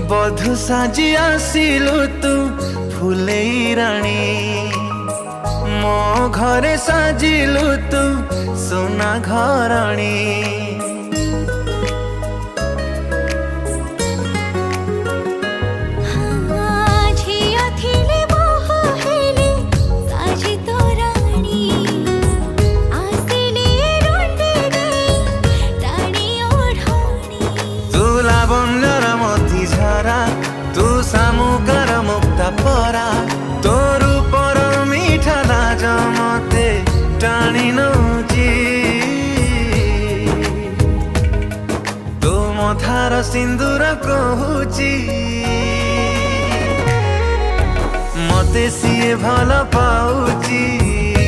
बधु साजी आसिलु तू फुलेई राणी मो घरे साजिलु तू सोना घरणी। तू सामुकार मुक्ता परा तोर पर मीठा लाज मते टाणी नौची तू मथार सिंदूर कहूची मते सिए भल पाउची।